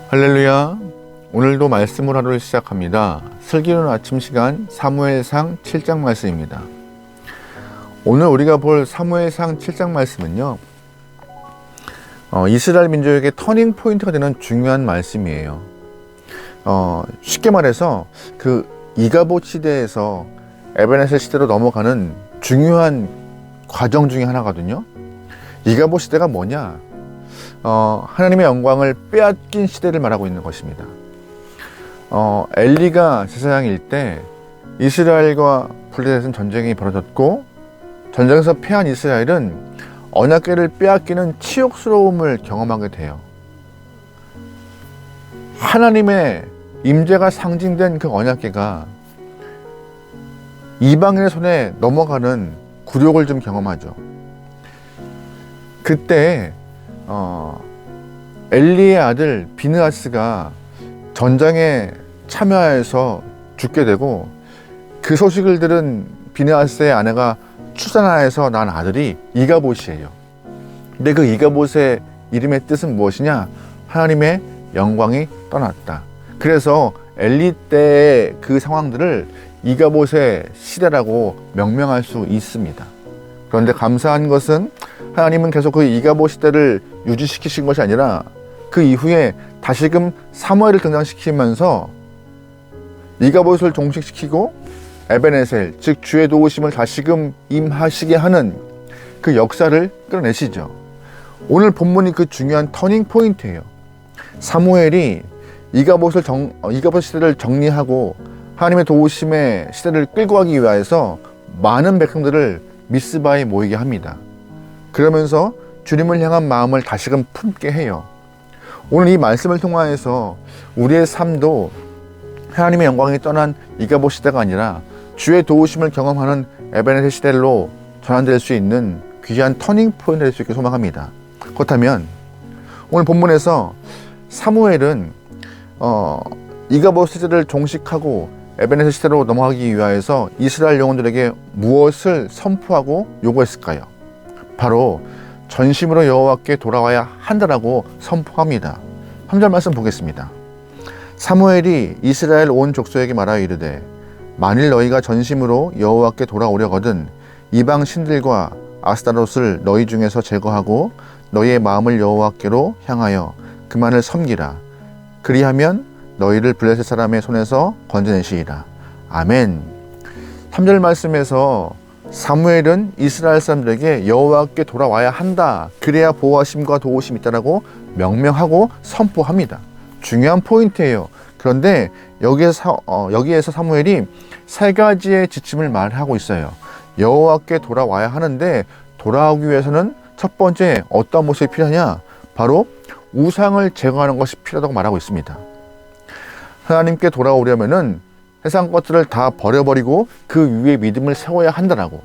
할렐루야. 오늘도 말씀을 하루를 시작합니다. 슬기로운 아침 시간 사무엘상 7장 말씀입니다. 오늘 우리가 볼 사무엘상 7장 말씀은요, 이스라엘 민족에게 터닝 포인트가 되는 중요한 말씀이에요. 쉽게 말해서 그 이가봇 시대에서 에베네셀 시대로 넘어가는 중요한 과정 중에 하나거든요. 이가봇 시대가 뭐냐? 하나님의 영광을 빼앗긴 시대를 말하고 있는 것입니다. 엘리가 제사장일 때 이스라엘과 블레셋은 전쟁이 벌어졌고, 전쟁에서 패한 이스라엘은 언약궤를 빼앗기는 치욕스러움을 경험하게 돼요. 하나님의 임재가 상징된 그 언약궤가 이방인의 손에 넘어가는 굴욕을 좀 경험하죠. 그때 엘리의 아들 비느하스가 전장에 참여해서 죽게 되고, 그 소식을 들은 비느하스의 아내가 출산하여서 낳은 아들이 이가봇이에요. 근데 그 이가봇의 이름의 뜻은 무엇이냐? 하나님의 영광이 떠났다. 그래서 엘리 때의 그 상황들을 이가봇의 시대라고 명명할 수 있습니다. 그런데 감사한 것은 하나님은 계속 그 이가봇 시대를 유지시키신 것이 아니라 그 이후에 다시금 사무엘을 등장시키면서 이가봇을 종식시키고 에베네셀, 즉 주의 도우심을 다시금 임하시게 하는 그 역사를 끌어내시죠. 오늘 본문이 그 중요한 터닝 포인트예요. 사무엘이 이가봇 시대를 정리하고 하나님의 도우심의 시대를 끌고 가기 위해서 많은 백성들을 미스바에 모이게 합니다. 그러면서 주님을 향한 마음을 다시금 품게 해요. 오늘 이 말씀을 통하여서 우리의 삶도 하나님의 영광이 떠난 이가봇 시대가 아니라 주의 도우심을 경험하는 에베네셀 시대로 전환될 수 있는 귀한 터닝 포인트가 될 수 있게 소망합니다. 그렇다면 오늘 본문에서 사무엘은 이가봇 시대를 종식하고 에베네셀 시대로 넘어가기 위하여서 이스라엘 영혼들에게 무엇을 선포하고 요구했을까요? 바로 전심으로 여호와께 돌아와야 한다라고 선포합니다. 3절 말씀 보겠습니다. 사무엘이 이스라엘 온 족속에게 말하여 이르되 만일 너희가 전심으로 여호와께 돌아오려거든 이방 신들과 아스타롯을 너희 중에서 제거하고 너희의 마음을 여호와께로 향하여 그만을 섬기라. 그리하면 너희를 블레셋 사람의 손에서 건져내시리라. 아멘. 3절 말씀에서 사무엘은 이스라엘 사람들에게 여호와께 돌아와야 한다, 그래야 보호하심과 도우심이 있다라고 명명하고 선포합니다. 중요한 포인트예요. 그런데 여기에서 사무엘이 세 가지의 지침을 말하고 있어요. 여호와께 돌아와야 하는데 돌아오기 위해서는 첫 번째 어떤 모습이 필요하냐? 바로 우상을 제거하는 것이 필요하다고 말하고 있습니다. 하나님께 돌아오려면은 세상 것들을 다 버려버리고 그 위에 믿음을 세워야 한다라고.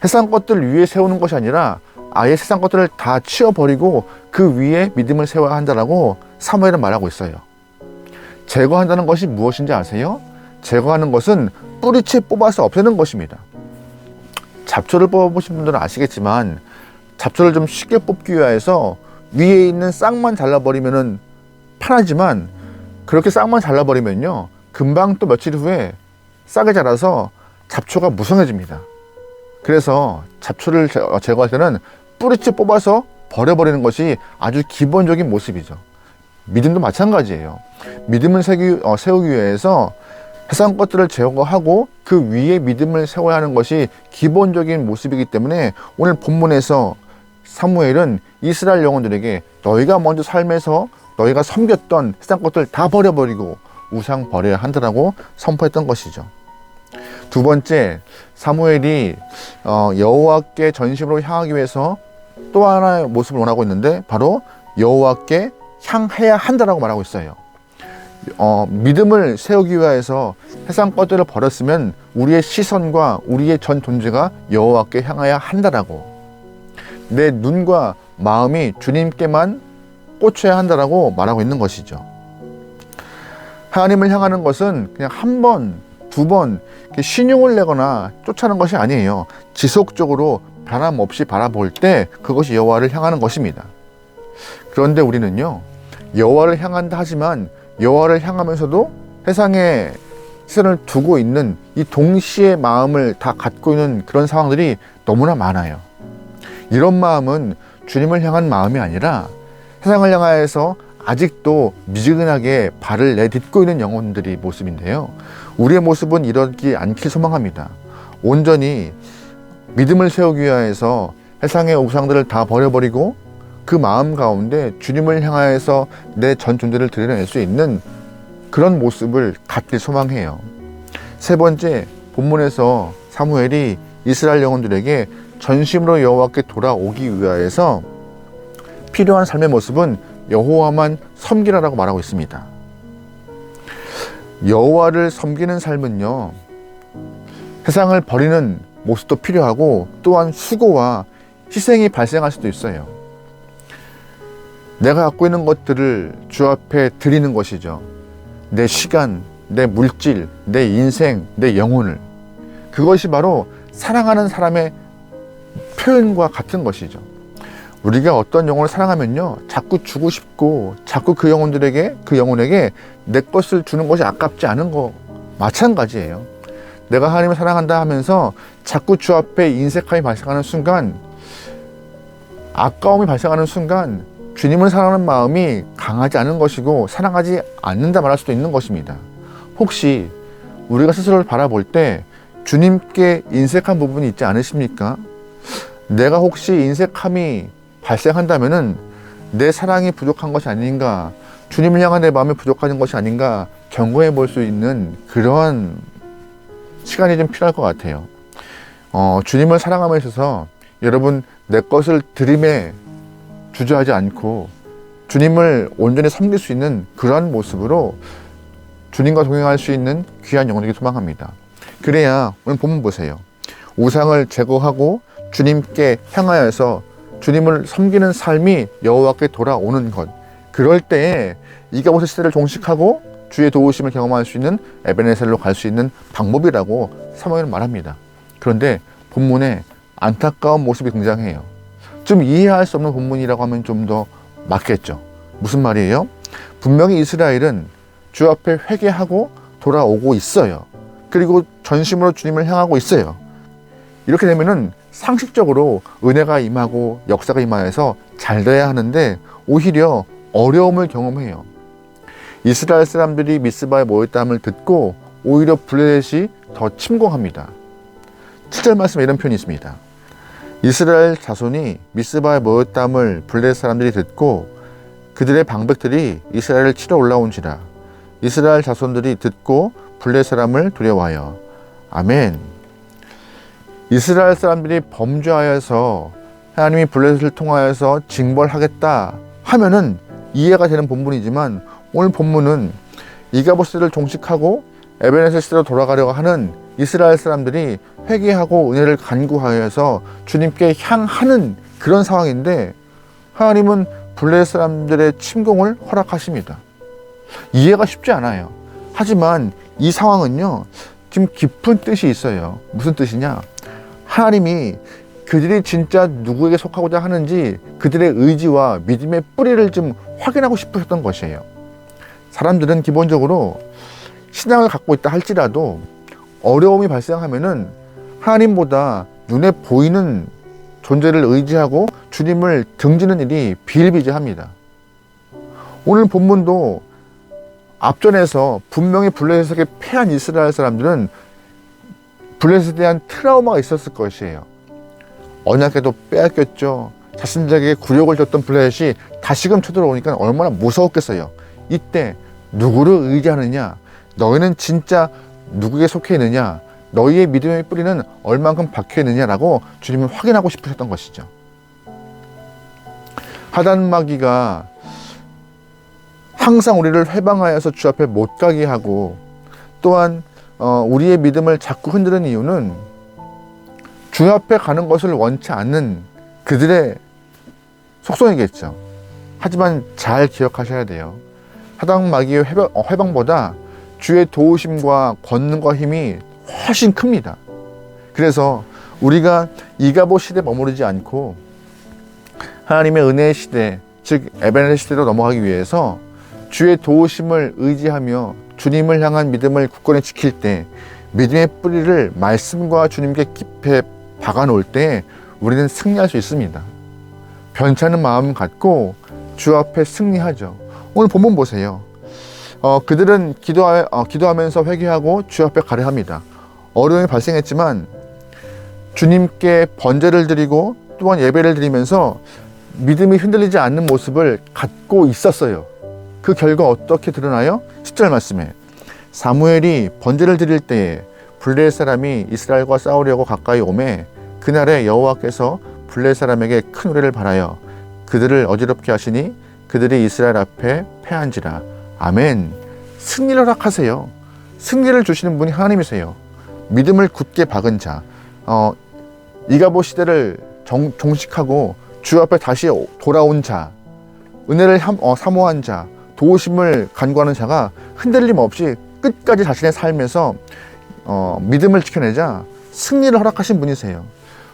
세상 것들 위에 세우는 것이 아니라 아예 세상 것들을 다 치워버리고 그 위에 믿음을 세워야 한다라고 사무엘은 말하고 있어요. 제거한다는 것이 무엇인지 아세요? 제거하는 것은 뿌리채 뽑아서 없애는 것입니다. 잡초를 뽑아보신 분들은 아시겠지만 잡초를 좀 쉽게 뽑기 위해서 위에 있는 싹만 잘라버리면 편하지만, 그렇게 싹만 잘라버리면요 금방 또 며칠 후에 싹이 자라서 잡초가 무성해집니다. 그래서 잡초를 제거할 때는 뿌리째 뽑아서 버려버리는 것이 아주 기본적인 모습이죠. 믿음도 마찬가지예요. 믿음을 세우기 위해서 세상 것들을 제거하고 그 위에 믿음을 세워야 하는 것이 기본적인 모습이기 때문에 오늘 본문에서 사무엘은 이스라엘 영혼들에게 너희가 먼저 삶에서 너희가 섬겼던 세상 것들 다 버려버리고 우상 버려야 한다라고 선포했던 것이죠. 두 번째, 사무엘이 여호와께 전심으로 향하기 위해서 또 하나의 모습을 원하고 있는데 바로 여호와께 향해야 한다라고 말하고 있어요. 믿음을 세우기 위해서 세상 것들을 버렸으면 우리의 시선과 우리의 전 존재가 여호와께 향해야 한다라고. 내 눈과 마음이 주님께만 꽂혀야 한다라고 말하고 있는 것이죠. 하나님을 향하는 것은 그냥 한 번, 두 번 신용을 내거나 쫓아는 것이 아니에요. 지속적으로 변함없이 바라볼 때 그것이 여호와를 향하는 것입니다. 그런데 우리는요, 여호와를 향한다 하지만 여호와를 향하면서도 세상에 시선을 두고 있는 이 동시에 마음을 다 갖고 있는 그런 상황들이 너무나 많아요. 이런 마음은 주님을 향한 마음이 아니라 세상을 향하여서 아직도 미지근하게 발을 내딛고 있는 영혼들이 모습인데요. 우리의 모습은 이러지 않길 소망합니다. 온전히 믿음을 세우기 위해서 세상의 우상들을 다 버려버리고 그 마음 가운데 주님을 향하여서 내 전 존재를 드러낼 수 있는 그런 모습을 갖길 소망해요. 세 번째, 본문에서 사무엘이 이스라엘 영혼들에게 전심으로 여호와께 돌아오기 위하여서 필요한 삶의 모습은 여호와만 섬기라라고 말하고 있습니다. 여호와를 섬기는 삶은요, 세상을 버리는 모습도 필요하고 또한 수고와 희생이 발생할 수도 있어요. 내가 갖고 있는 것들을 주 앞에 드리는 것이죠. 내 시간, 내 물질, 내 인생, 내 영혼을. 그것이 바로 사랑하는 사람의 표현과 같은 것이죠. 우리가 어떤 영혼을 사랑하면요, 자꾸 주고 싶고 자꾸 그 영혼에게 내 것을 주는 것이 아깝지 않은 거 마찬가지예요. 내가 하나님을 사랑한다 하면서 자꾸 주 앞에 인색함이 발생하는 순간, 아까움이 발생하는 순간 주님을 사랑하는 마음이 강하지 않은 것이고 사랑하지 않는다 말할 수도 있는 것입니다. 혹시 우리가 스스로를 바라볼 때 주님께 인색한 부분이 있지 않으십니까? 내가 혹시 인색함이 발생한다면은 내 사랑이 부족한 것이 아닌가, 주님을 향한 내 마음이 부족한 것이 아닌가 점검해 볼 수 있는 그런 시간이 좀 필요할 것 같아요. 주님을 사랑함에 있어서 여러분, 내 것을 드림에 주저하지 않고 주님을 온전히 섬길 수 있는 그러한 모습으로 주님과 동행할 수 있는 귀한 영혼에게 소망합니다. 그래야 오늘 본문 보세요. 우상을 제거하고 주님께 향하여서 주님을 섬기는 삶이 여호와께 돌아오는 것, 그럴 때에 이가봇의 시대를 종식하고 주의 도우심을 경험할 수 있는 에베네셀로 갈 수 있는 방법이라고 사무엘은 말합니다. 그런데 본문에 안타까운 모습이 등장해요. 좀 이해할 수 없는 본문이라고 하면 좀 더 맞겠죠. 무슨 말이에요? 분명히 이스라엘은 주 앞에 회개하고 돌아오고 있어요. 그리고 전심으로 주님을 향하고 있어요. 이렇게 되면은 상식적으로 은혜가 임하고 역사가 임하여서 잘 돼야 하는데 오히려 어려움을 경험해요. 이스라엘 사람들이 미스바에 모였다함을 듣고 오히려 블레셋이 더 침공합니다. 7절 말씀에 이런 표현이 있습니다. 이스라엘 자손이 미스바에 모였다함을 블레셋 사람들이 듣고 그들의 방백들이 이스라엘을 치러 올라온지라. 이스라엘 자손들이 듣고 블레셋 사람을 두려워하여. 아멘. 이스라엘 사람들이 범죄하여서 하나님이 블레셋을 통하여서 징벌하겠다 하면은 이해가 되는 본문이지만, 오늘 본문은 이가봇 시대를 종식하고 에베네셀 시대로 돌아가려고 하는 이스라엘 사람들이 회개하고 은혜를 간구하여서 주님께 향하는 그런 상황인데, 하나님은 블레셋 사람들의 침공을 허락하십니다. 이해가 쉽지 않아요. 하지만 이 상황은요, 지금 깊은 뜻이 있어요. 무슨 뜻이냐? 하나님이 그들이 진짜 누구에게 속하고자 하는지 그들의 의지와 믿음의 뿌리를 좀 확인하고 싶으셨던 것이에요. 사람들은 기본적으로 신앙을 갖고 있다 할지라도 어려움이 발생하면은 하나님보다 눈에 보이는 존재를 의지하고 주님을 등지는 일이 비일비재합니다. 오늘 본문도 앞전에서 분명히 블레셋에게 패한 이스라엘 사람들은 블레셋에 대한 트라우마가 있었을 것이에요. 언약궤도 빼앗겼죠. 자신들에게 굴욕을 줬던 블레셋이 다시금 쳐들어오니까 얼마나 무서웠겠어요. 이때 누구를 의지하느냐, 너희는 진짜 누구에게 속해 있느냐, 너희의 믿음의 뿌리는 얼만큼 박혀 있느냐라고 주님은 확인하고 싶으셨던 것이죠. 하단마귀가 항상 우리를 회방하여서 주 앞에 못 가게 하고, 또한 우리의 믿음을 자꾸 흔드는 이유는 주 앞에 가는 것을 원치 않는 그들의 속성이겠죠. 하지만 잘 기억하셔야 돼요. 하단마귀의 회방보다 주의 도우심과 권능과 힘이 훨씬 큽니다. 그래서 우리가 이가봇 시대에 머무르지 않고 하나님의 은혜의 시대, 즉 에베네셀 시대로 넘어가기 위해서 주의 도우심을 의지하며 주님을 향한 믿음을 굳건히 지킬 때, 믿음의 뿌리를 말씀과 주님께 깊이 박아놓을 때 우리는 승리할 수 있습니다. 변찮은 마음 갖고 주 앞에 승리하죠. 오늘 본문 보세요. 그들은 기도하면서 회개하고 주 앞에 가려합니다. 어려움이 발생했지만 주님께 번제를 드리고 또한 예배를 드리면서 믿음이 흔들리지 않는 모습을 갖고 있었어요. 그 결과 어떻게 드러나요? 10절 말씀에 사무엘이 번제를 드릴 때에 블레셋 사람이 이스라엘과 싸우려고 가까이 오매 그날에 여호와께서 블레셋 사람에게 큰 우레를 발하여 그들을 어지럽게 하시니 그들이 이스라엘 앞에 패한지라. 아멘. 승리를 허락하세요. 승리를 주시는 분이 하나님이세요. 믿음을 굳게 박은 자, 이가봇 시대를 종식하고 주 앞에 다시 돌아온 자, 은혜를 사모한 자, 도우심을 간구하는 자가 흔들림 없이 끝까지 자신의 삶에서 믿음을 지켜내자 승리를 허락하신 분이세요.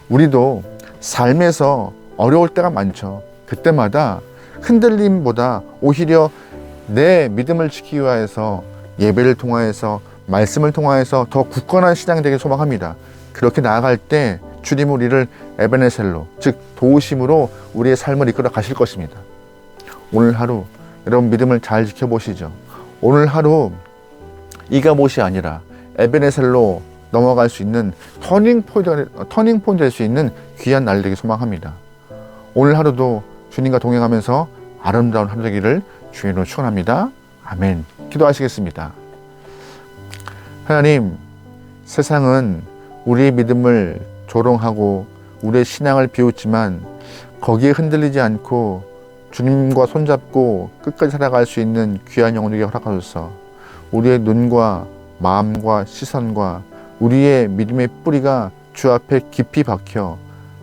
우리도 삶에서 어려울 때가 많죠. 그때마다 흔들림보다 오히려 내 믿음을 지키기 위해서 예배를 통하여서 말씀을 통하여서 더 굳건한 신앙이 되길 소망합니다. 그렇게 나아갈 때 주님은 우리를 에베네셀로, 즉 도우심으로 우리의 삶을 이끌어 가실 것입니다. 오늘 하루 여러분 믿음을 잘 지켜보시죠. 오늘 하루 이가봇이 아니라 에베네셀로 넘어갈 수 있는 터닝 포인트 될 수 있는 귀한 날 되길 소망합니다. 오늘 하루도 주님과 동행하면서 아름다운 하루 되기를 주님으로 축원합니다. 아멘. 기도하시겠습니다. 하나님, 세상은 우리의 믿음을 조롱하고 우리의 신앙을 비웃지만 거기에 흔들리지 않고 주님과 손잡고 끝까지 살아갈 수 있는 귀한 영혼에게 허락하소서. 우리의 눈과 마음과 시선과 우리의 믿음의 뿌리가 주 앞에 깊이 박혀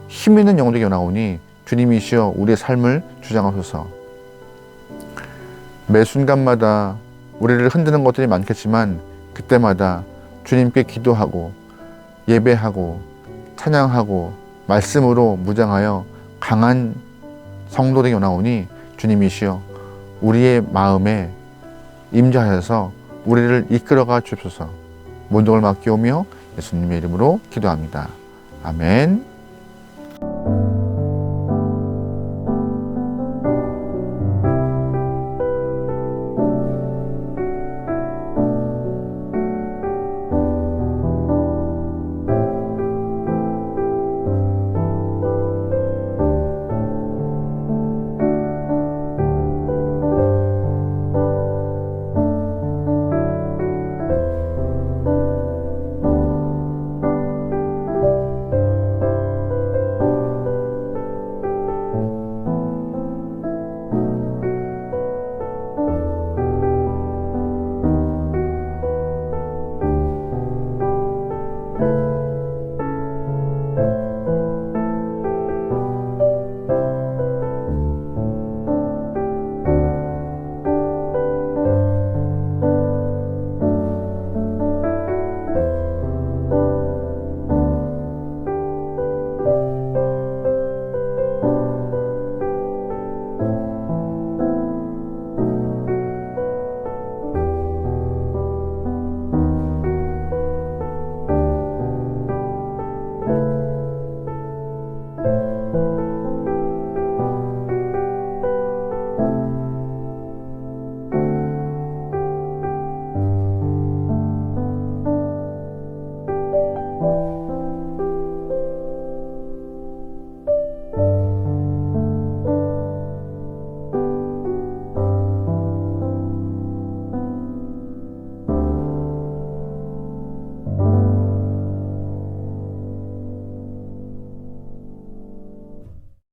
힘 있는 영혼에게 나오니 주님이시여 우리의 삶을 주장하소서. 매 순간마다 우리를 흔드는 것들이 많겠지만 그때마다 주님께 기도하고 예배하고 찬양하고 말씀으로 무장하여 강한 성도들에게 나오니 주님이시여 우리의 마음에 임재하여서 우리를 이끌어가 주옵소서. 모든 걸 맡기오며 예수님의 이름으로 기도합니다. 아멘.